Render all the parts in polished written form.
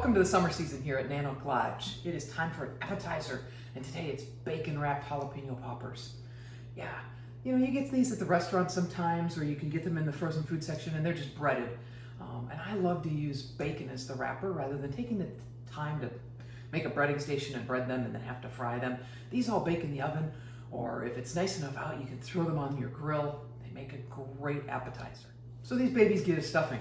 Welcome to the summer season here at Nano Lodge. It is time for an appetizer, and today it's bacon wrapped jalapeno poppers. Yeah, you get these at the restaurant sometimes, or you can get them in the frozen food section, and they're just breaded. And I love to use bacon as the wrapper rather than taking the time to make a breading station and bread them and then have to fry them. These all bake in the oven, or if it's nice enough out, you can throw them on your grill. They make a great appetizer. So these babies get a stuffing.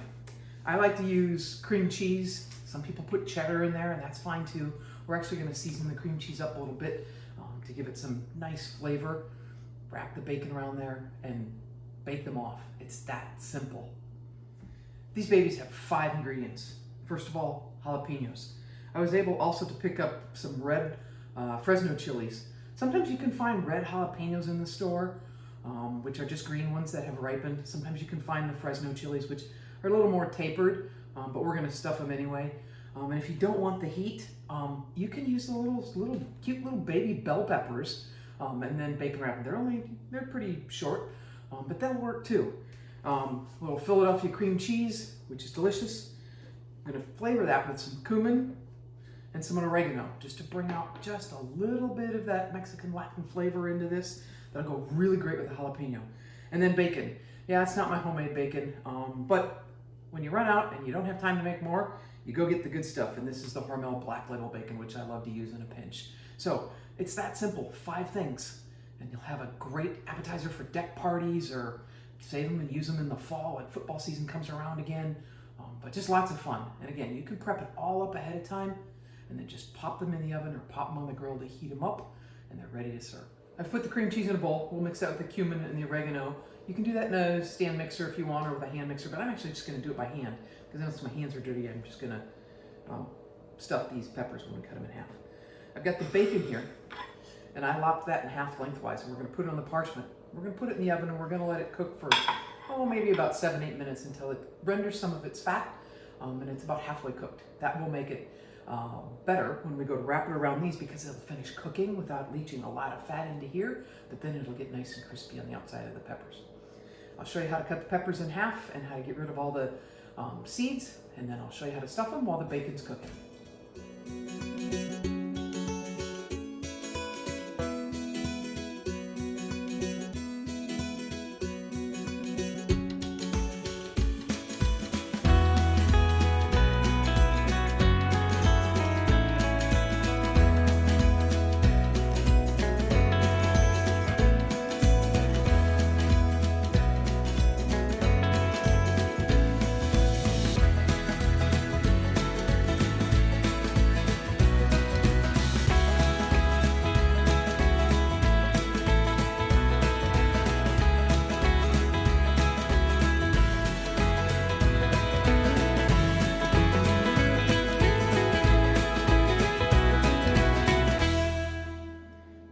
I like to use cream cheese. Some people put cheddar in there, and that's fine too. We're actually going to season the cream cheese up a little bit to give it some nice flavor. Wrap the bacon around there and bake them off. It's that simple. These babies have 5 ingredients. First of all, jalapenos. I was able also to pick up some red Fresno chilies. Sometimes you can find red jalapenos in the store, which are just green ones that have ripened. Sometimes you can find the Fresno chilies, which are a little more tapered, but we're going to stuff them anyway. And if you don't want the heat, you can use the little cute little baby bell peppers, and then bacon wrap them. They're pretty short, but they'll work too. Little Philadelphia cream cheese, which is delicious. I'm going to flavor that with some cumin and some oregano, just to bring out just a little bit of that Mexican Latin flavor into this. That'll go really great with the jalapeno. And then bacon. Yeah, it's not my homemade bacon, but when you run out and you don't have time to make more, you go get the good stuff. And this is the Hormel Black Label bacon, which I love to use in a pinch. So it's that simple, 5 things, and you'll have a great appetizer for deck parties, or save them and use them in the fall when football season comes around again. But just lots of fun. And again, you can prep it all up ahead of time and then just pop them in the oven or pop them on the grill to heat them up, and they're ready to serve. I've put the cream cheese in a bowl. We'll mix that with the cumin and the oregano. You can do that in a stand mixer if you want, or with a hand mixer, but I'm actually just going to do it by hand, because once my hands are dirty, I'm just going to stuff these peppers when we cut them in half. I've got the bacon here, and I lopped that in half lengthwise, and we're going to put it on the parchment. We're going to put it in the oven, and we're going to let it cook for, maybe about 7-8 minutes until it renders some of its fat, and it's about halfway cooked. That will make it better when we go to wrap it around these, because it'll finish cooking without leaching a lot of fat into here, but then it'll get nice and crispy on the outside of the peppers. I'll show you how to cut the peppers in half and how to get rid of all the seeds, and then I'll show you how to stuff them while the bacon's cooking.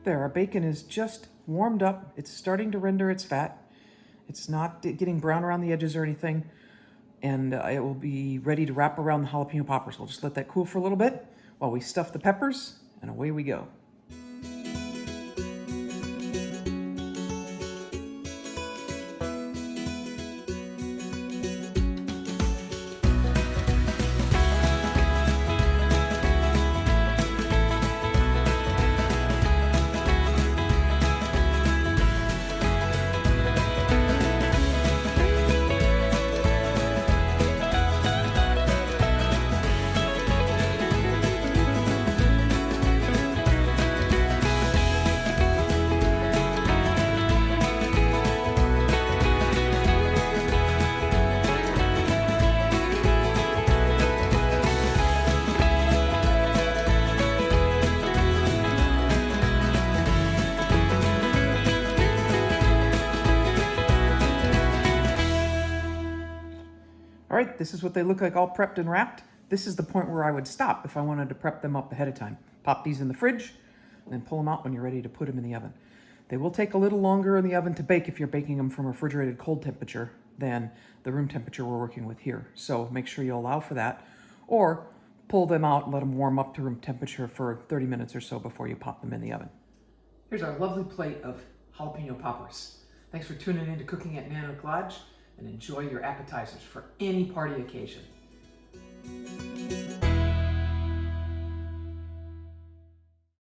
There, our bacon is just warmed up. It's starting to render its fat. It's not getting brown around the edges or anything. And it will be ready to wrap around the jalapeno poppers. We'll just let that cool for a little bit while we stuff the peppers, and away we go. All right, this is what they look like all prepped and wrapped. This is the point where I would stop if I wanted to prep them up ahead of time. Pop these in the fridge, and then pull them out when you're ready to put them in the oven. They will take a little longer in the oven to bake if you're baking them from refrigerated cold temperature than the room temperature we're working with here. So make sure you allow for that, or pull them out and let them warm up to room temperature for 30 minutes or so before you pop them in the oven. Here's our lovely plate of jalapeno poppers. Thanks for tuning in to Cooking at Nano Lodge, and enjoy your appetizers for any party occasion.